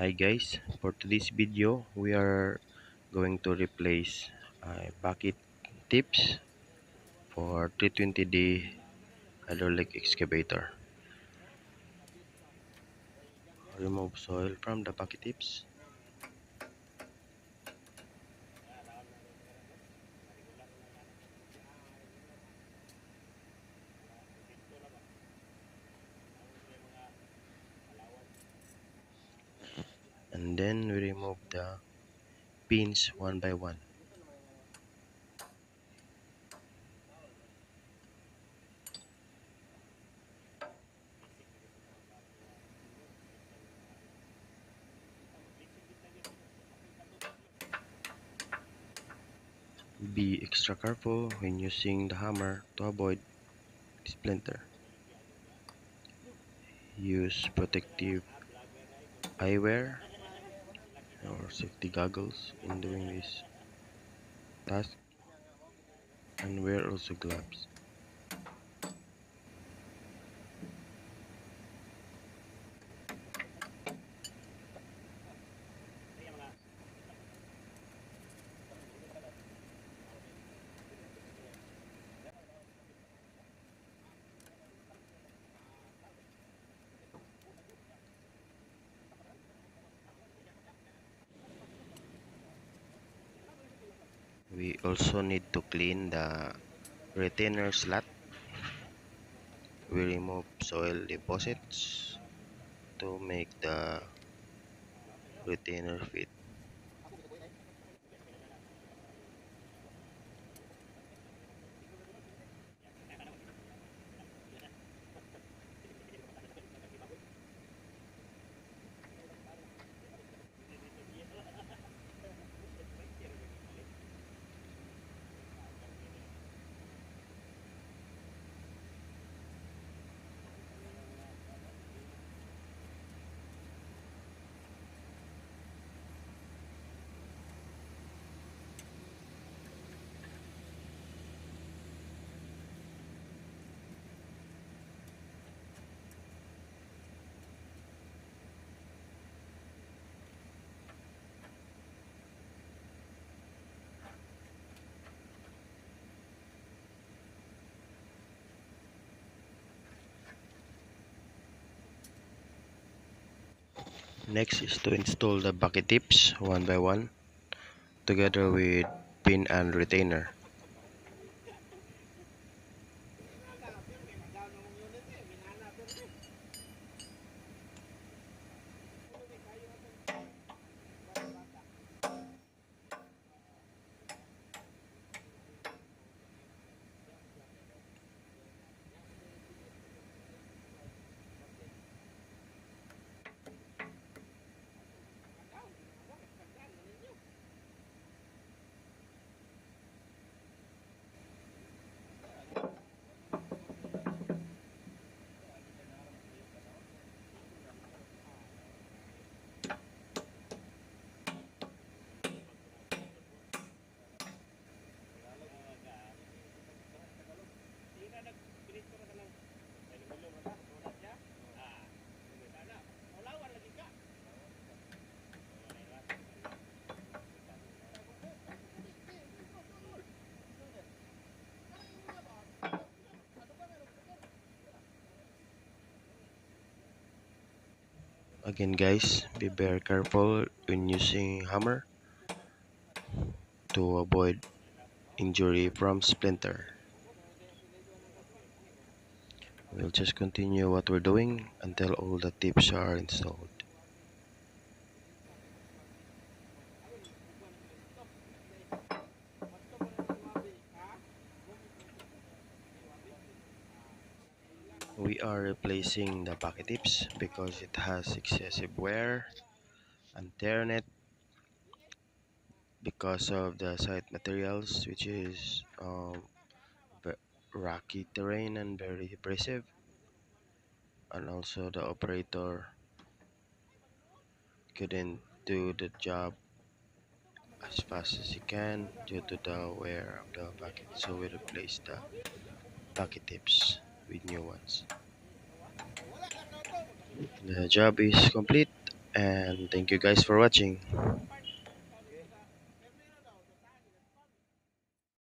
Hi guys, for today's video we are going to replace bucket tips for 320D hydraulic excavator. Remove soil from the bucket tips and then we remove the pins one by one. Be extra careful when using the hammer to avoid splinter. Use protective eyewear or safety goggles in doing this task and wear also gloves. We also need to clean the retainer slot. We remove soil deposits to make the retainer fit. Next is to install the bucket tips one by one together with pin and retainer. Again guys, be very careful when using hammer to avoid injury from splinter. We'll just continue what we're doing until all the tips are installed. We are replacing the bucket tips because it has excessive wear and tear in it because of the site materials, which is rocky terrain and very abrasive, and also the operator couldn't do the job as fast as he can due to the wear of the bucket, so we replaced the bucket tips with new ones. The job is complete. and thank you guys for watching.